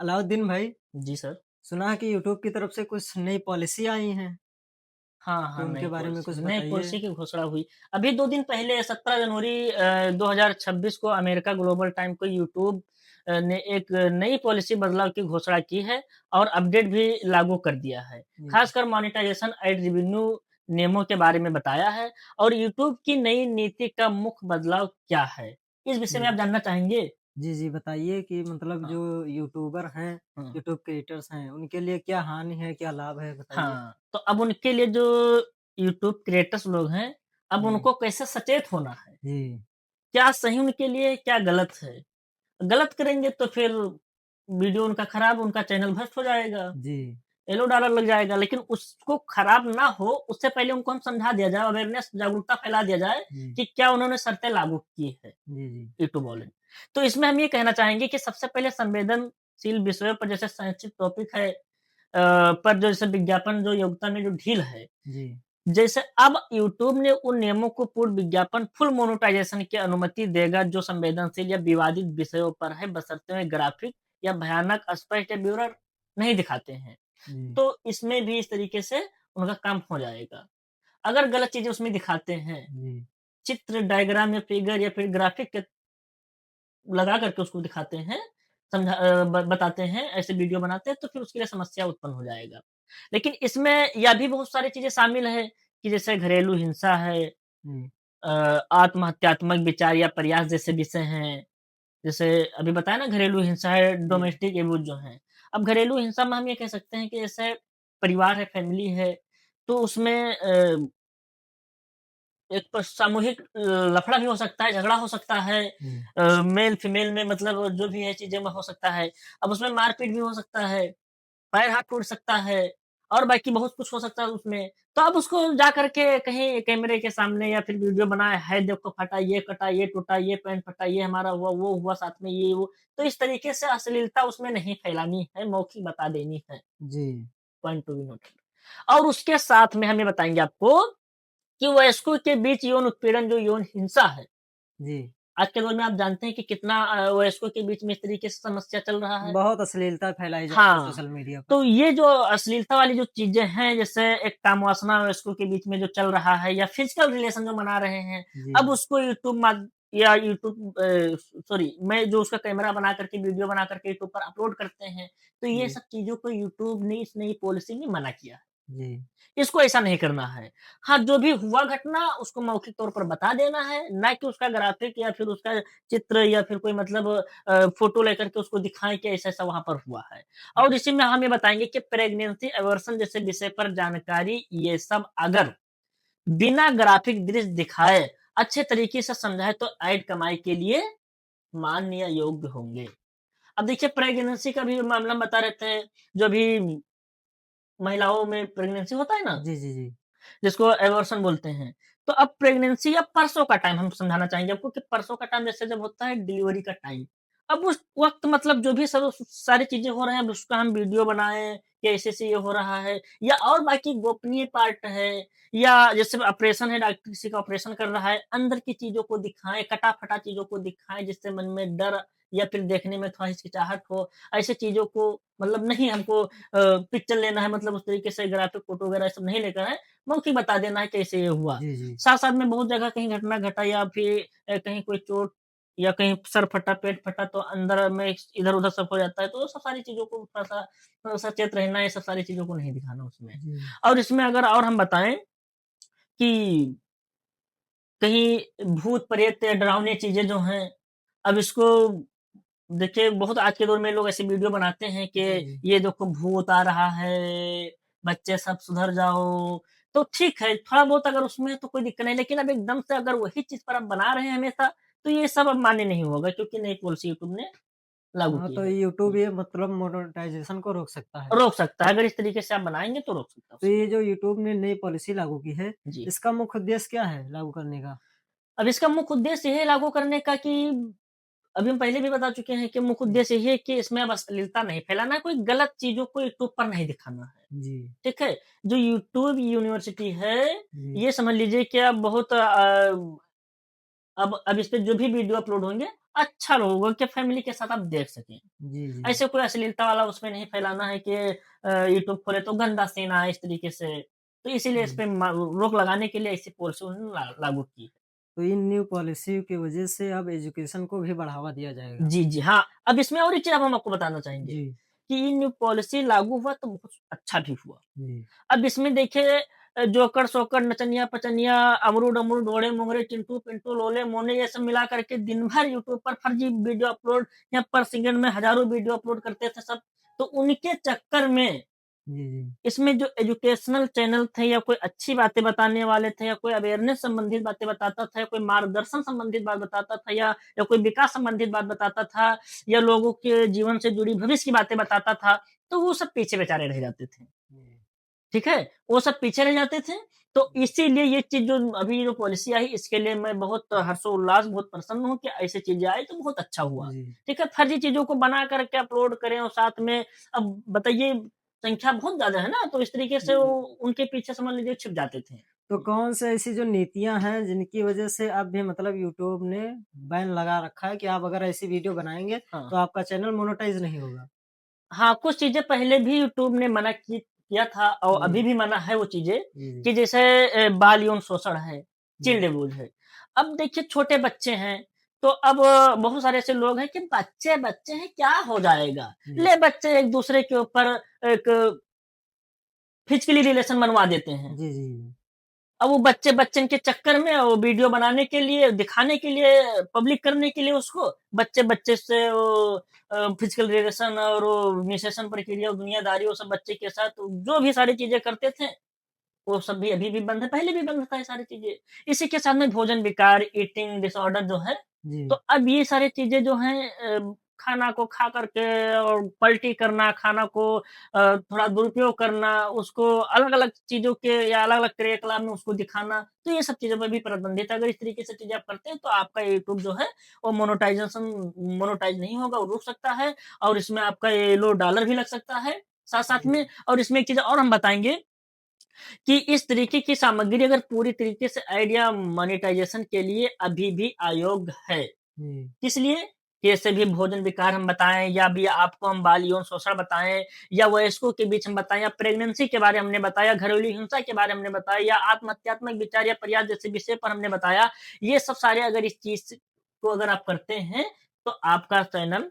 अलाउद्दीन भाई, जी सर। सुना है कि यूट्यूब की तरफ से कुछ नई पॉलिसी आई हैं, हाँ, तो हाँ, उनके बारे में कुछ नई बताइए? पॉलिसी की घोषणा हुई। अभी 2 दिन पहले 17 जनवरी 2026 को अमेरिका ग्लोबल टाइम को यूट्यूब ने एक नई पॉलिसी बदलाव की घोषणा की है और अपडेट भी लागू कर दिया है। जी, खासकर मोनेटाइजेशन एड रेवेन्यू नियमों के बारे में बताया है और यूट्यूब की नई नीति का मुख्य बदलाव क्या है? इस विषय में जी। आप जानना चाहेंगे? जी, जी, बताइए कि मतलब हाँ, जो यूट्यूबर हैं, हाँ। यूट्यूब क्रिएटर्स हैं, उनके लिए क्या हानि है, क्या लाभ है? बताइए। हाँ, तो अब उनके लिए जो यूट्यूब क्रिएटर्स लोग हैं, अब जी, उनको कैसे सचेत होना है? जी, क्या सही उनके लिए, क्या गलत है? गलत करेंगे तो फिर वीडियो उनका खराब, उनका चैनल भ्रष्ट हो जाएगा, जी, येलो डॉलर लग जाएगा। लेकिन उसको खराब ना हो, उससे पहले उनको हम समझा दिया जाए, अवेयरनेस जागरूकता फैला दिया जाए जी, कि क्या उन्होंने शर्तें लागू की है, जी, जी, यूट्यूब वाले। तो इसमें हम ये कहना चाहेंगे कि सबसे पहले संवेदनशील विषयों पर जैसे सेंसिटिव टॉपिक है पर जो जैसे विज्ञापन जो योग्यता में जो ढील है, जी, जैसे अब यूट्यूब ने उन नियमों को पूर्ण विज्ञापन फुल मोनेटाइजेशन की अनुमति देगा जो संवेदनशील या विवादित विषयों पर है बशर्ते वे ग्राफिक या भयानक अस्पष्ट या ब्यूरर नहीं दिखाते हैं। जी, तो इसमें भी इस तरीके से उनका काम हो जाएगा। अगर गलत चीज़ें उसमें दिखाते हैं, जी, चित्र, डायग्राम या फिगर या फिर ग्राफिक के लगा करके उसको दिखाते हैं, बताते हैं, ऐसे वीडियो बनाते हैं तो फिर उसके लिए समस्या उत्पन्न हो जाएगा। लेकिन इसमें यह भी बहुत सारी चीज़ें शामिल है कि जैसे घरेलू हिंसा है, जी, अ, आत्महत्यात्मक विचार या प्रयास जैसे विषय हैं। जैसे अभी बताया ना घरेलू हिंसा है, जी, डोमेस्टिक एब्यूज़ जो है। अब घरेलू हिंसा में हम ये कह सकते हैं कि जैसे परिवार है, फैमिली है, तो उसमें एक प सामूहिक लफड़ा भी हो सकता है, झगड़ा हो सकता है। जी, मेल-फीमेल में मतलब जो भी है चीज़ें में हो सकता है। अब उसमें मार-पीट भी हो सकता है, पैर-हाथ टूट सकता है और बाकी बहुत कुछ हो सकता है उसमें। तो अब उसको जा कर के कहीं कैमरे के सामने या फिर वीडियो बनाए, है देखो फटा, ये कटा, ये टूटा, ये पैंट फटा, ये हमारा हुआ, वो हुआ साथ में ये वो। तो इस तरीके से अश्लीलता उसमें नहीं फैलानी है, मौखिक बता देनी है, जी, पॉइंट टू बी नोटेड। और उसके साथ में हम ये बताएँगे आपको कि वयस्कों के बीच यौन उत्पीड़न जो यौन हिंसा है, जी। आज के दौर में आप जानते हैं कि कितना वयस्कों के बीच में इस तरीके से समस्या चल रहा है। बहुत अश्लीलता फैलाई जाती है हाँ, सोशल मीडिया पर। तो ये जो अश्लीलता वाली जो चीज़ें हैं, जैसे एक कामवासना वयस्कों के बीच में जो चल रहा है या फिज़िकल रिलेशन जो मना रहे हैं, जी, अब उसको यूट्यूब सॉरी मैं जो उसका कैमरा बना करके वीडियो बना करके यूट्यूब पर अपलोड करते हैं, तो ये जी, सब चीज़ों को यूट्यूब ने इस नई पॉलिसी में मना किया है। जी, इसको ऐसा नहीं करना है। हाँ, जो भी हुआ घटना उसको मौखिक तौर पर बता देना है, ना कि उसका ग्राफ़िक या फिर उसका चित्र या फिर कोई मतलब फ़ोटो लेकर के उसको दिखाएँ कि ऐसा-ऐसा वहाँ पर हुआ है। और इसी में हम ये बताएँगे कि प्रेग्नेंसी अबॉर्शन जैसे विषय पर जानकारी ये सब अगर बिना ग्राफ़िक दृश्य दिखाए, अच्छे तरीके से समझाए तो ऐड कमाई के लिए मान्य या योग्य होंगे। अब देखिए प्रेग्नेंसी का भी मामला हम बता रहते हैं, जो अभी महिलाओं में प्रेग्नेंसी होता है ना जी, जी, जी, जिसको एबॉर्शन बोलते हैं। तो अब प्रेगनेंसी या परसों का टाइम हम समझाना चाहेंगे आपको कि परसों का टाइम जैसे जब होता है डिलीवरी का टाइम। अब उस वक़्त मतलब जो भी सब सारी चीज़ें हो रहे हैं अब उसका हम वीडियो बनाएँ कि ऐसे-ऐसे ये हो रहा है या और बाकी गोपनीय पार्ट है या जैसे ऑपरेशन है डॉक्टर किसी का ऑपरेशन कर रहा है, अंदर की चीज़ों को दिखाएँ, कटा-फटा चीज़ों को दिखाएँ जिससे मन में डर या फिर देखने में थोड़ा हिचकिचाहट हो। ऐसी चीज़ों को मतलब नहीं हमको पिक्चर लेना है मतलब उस तरीके से ग्राफिक फ़ोटो वगैरह ये सब नहीं लेकर आए। मौखिक बता देना है कैसे ये हुआ। जी, जी, साथ-साथ में बहुत जगह कहीं घटना घटा या फिर कहीं कोई चोट या कहीं सर फटा, पेट फटा तो अंदर में इधर-उधर सब हो जाता है, तो वो सब सारी चीज़ों को थोड़ा-सा सचेत रहना, ये सब सारी चीज़ों को नहीं दिखाना उसमें। जी, और इसमें अगर और हम बताएँ कि कहीं भूत-प्रेत या डरावनी चीज़ें जो हैं, अब इसको देखिए बहुत आज के दौर में लोग ऐसे वीडियो बनाते हैं कि जी, जी। ये देखो भूत आ रहा है, बच्चे सब सुधर जाओ। तो ठीक है, थोड़ा बहुत अगर उसमें है तो कोई दिक्कत नहीं, लेकिन अब एकदम से अगर वही चीज़ पर आप बना रहे हैं हमेशा, तो ये सब अब मान्य नहीं होगा क्योंकि नई पॉलिसी यूट्यूब ने लागू हाँ, की तो है। यूट्यूब हुँ, ये मतलब मोनेटाइज़ेशन को रोक सकता है। रोक सकता है, अगर इस तरीके से आप बनाएँगे तो रोक सकता है तो उसको। ये जो यूट्यूब ने नई पॉलिसी लागू की है, जी। इसका मुख्य उद्देश्य क्या है लागू करने का? अब इसका मुख्य उद्देश्य ये लागू करने का कि अभी हम पहले भी बता चुके हैं कि मुख्य जी, उद्देश्य ये है कि इसमें अब अश्लीलता नहीं फैलाना है, कोई गलत चीज़ों को यूट्यूब पर नहीं दिखाना है। जी, ठीक है? जो यूट्यूब यूनिवर्सिटी है, जी, ये समझ लीजिए कि अब बहुत अब इस पे जो भी वीडियो अपलोड होंगे, अच्छा होगा कि फैमिली के साथ आप देख सकें। जी, जी। ऐसे कोई अश्लीलता वाला उसमें नहीं फैलाना है कि यूट्यूब खोले तो गंदा सीन आए इस तरीके से। तो इसीलिए इस जी। पे रोक लगाने के लिए ऐसी पॉलिसी उन्होंने लागू की है। तो इन न्यू पॉलिसी की वजह से अब एजुकेशन को भी बढ़ावा दिया जाएगा। जी, जी, हाँ। अब इसमें और एक चीज़ अब हम आपको बताना चाहेंगे जी, कि ये न्यू पॉलिसी लागू हुआ तो बहुत अच्छा भी हुआ। जी। अब इसमें देखिए जोकर-सोकर, नचनिया-पचनिया, अमरूद-अमरूद, ओड़े-मोंगरे, चिंटू-पिंटू, लोले-मोले ये सब मिला कर के दिन भर यूट्यूब पर फर्जी वीडियो अपलोड या पर सेकंड में हज़ारों वीडियो अपलोड करते थे सब। तो उनके चक्कर में जी, जी। इसमें जो एजुकेशनल चैनल थे या कोई अच्छी बातें बताने वाले थे या कोई अवेयरनेस संबंधित बातें बताता था या कोई मार्गदर्शन संबंधित बात बताता था या कोई विकास संबंधित बात बताता था या लोगों के जीवन से जुड़ी भविष्य की बातें बताता था, तो वो सब पीछे बेचारे रह जाते थे। जी, ठीक है? वो सब पीछे रह जाते थे, तो इसीलिए ये चीज़ जो अभी जो पॉलिसी आई इसके लिए मैं बहुत हर्षोल्लास बहुत प्रसन्न हूँ कि ऐसी चीज़ें आई तो बहुत अच्छा हुआ। जी। ठीक है? फर्जी चीज़ों को बना कर के अपलोड करें और साथ में अब बताइए संख्या बहुत ज़्यादा है ना, तो इस तरीके से वो जी। उनके पीछे समझ लीजिए छिप जाते थे। तो कौन से ऐसी जो नीतियाँ हैं जिनकी वजह से अब भी मतलब यूट्यूब ने बैन लगा रखा है कि आप अगर ऐसी वीडियो बनाएँगे हाँ। तो आपका चैनल मोनेटाइज़ नहीं होगा? हाँ, कुछ चीज़ें पहले भी यूट्यूब ने मना किया था और जी, अभी भी मना है वो चीज़ें जी, जी। कि जैसे बाल यौन शोषण है, जी, चाइल्ड अब्यूज़ है। अब देखिए छोटे बच्चे हैं, तो अब बहुत सारे ऐसे लोग हैं कि बच्चे हैं क्या हो जाएगा? जी। ले बच्चे एक-दूसरे के ऊपर एक फिज़िकली रिलेशन बनवा देते हैं। जी, जी, जी। अब वो बच्चे के चक्कर में वो वीडियो बनाने के लिए, दिखाने के लिए, पब्लिक करने के लिए उसको बच्चे से वो फिजिकल रिलेशन और वो निषेचन प्रक्रिया, दुनियादारी वो सब बच्चे के साथ जो भी सारी चीज़ें करते थे, वो सब भी अभी भी बंद है, पहले भी बंद था ये सारी चीज़ें। इसी के साथ में भोजन विकार, ईटिंग डिसऑर्डर जो है, तो जी, अब ये सारी चीज़ें जो हैं खाना को खा कर के और पलटी करना, खाना को थोड़ा दुरुपयोग करना, उसको अलग-अलग चीज़ों के या अलग-अलग क्रियाकलाप में उसको दिखाना, तो ये सब चीज़ों पे भी प्रतिबंधित है। अगर इस तरीके से चीज़ें आप करते हैं, तो आपका यूट्यूब जो है, वो मोनेटाइज़ नहीं होगा, वो रुक सकता है और इसमें आपका येलो डॉलर भी लग सकता है, साथ-साथ जी, में और इसमें एक चीज़ और हम बताएँगे कि इस तरीके की सामग्री अगर पूरी तरीके से ऐड या मोनेटाइजेशन के लिए अभी भी अयोग्य है। जी, किस लिए? कि जैसे भी भोजन विकार हम बताएँ या भी आपको हम बाल यौन शोषण बताएँ या वयस्कों के बीच हम बताएँ या प्रेगनेंसी के बारे में हमने बताया, घरेलू हिंसा के बारे में हमने बताया या आत्महत्यात्मक विचार या प्रयास जैसे विषय पर हमने बताया। ये सब सारे अगर इस चीज़ को अगर आप करते हैं, तो आपका चैनल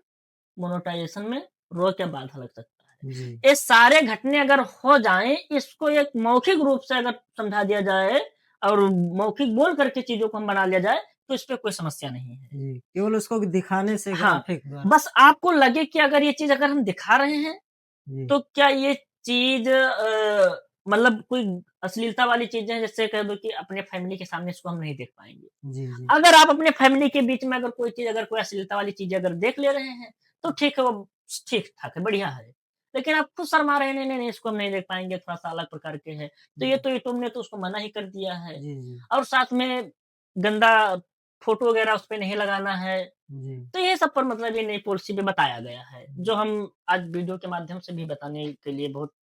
मोनेटाइजेशन में रोक या बाधा लग सकता है। जी, ये सारे घटने अगर हो जाएँ, इसको एक मौखिक रूप से अगर समझा दिया जाए और मौखिक बोल करके चीज़ों को हम बना लिया जाए, तो इसपे कोई समस्या नहीं है। जी। केवल उसको दिखाने से हाँ, ग्राफ़िक द्वारा। बस आपको लगे कि अगर ये चीज़ अगर हम दिखा रहे हैं, जी, तो क्या ये चीज़ मतलब कोई अश्लीलता वाली चीज़ें हैं, जैसे कह दो कि अपने फैमिली के सामने इसको हम नहीं देख पाएँगे। जी, जी, अगर आप अपने फैमिली के बीच में अगर कोई चीज़ अगर कोई अश्लीलता वाली चीज़ें अगर देख ले रहे हैं, तो ठीक है, वो ठीक-ठाक है, बढ़िया है। लेकिन आप खुद शर्मा रहे हैं, नहीं, इसको हम नहीं देख पाएँगे, थोड़ा-सा अलग प्रकार के हैं। तो ये जी, तो यूट्यूब ने तो उसको मना ही कर दिया है जी, जी, और साथ में गंदा फ़ोटो वगैरह उसपे नहीं लगाना है। जी। तो ये सब पर मतलब ये नई पॉलिसी में बताया गया है, जो हम आज वीडियो के माध्यम से भी बताने के लिए बहुत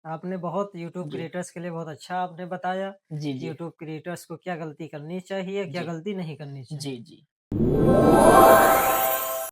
आपने बहुत यूट्यूब जी। क्रिएटर्स के लिए बहुत अच्छा आपने बताया जी, कि जी। यूट्यूब क्रिएटर्स को क्या गलती करनी चाहिए, क्या जी। गलती नहीं करनी जी, चाहिए। जी।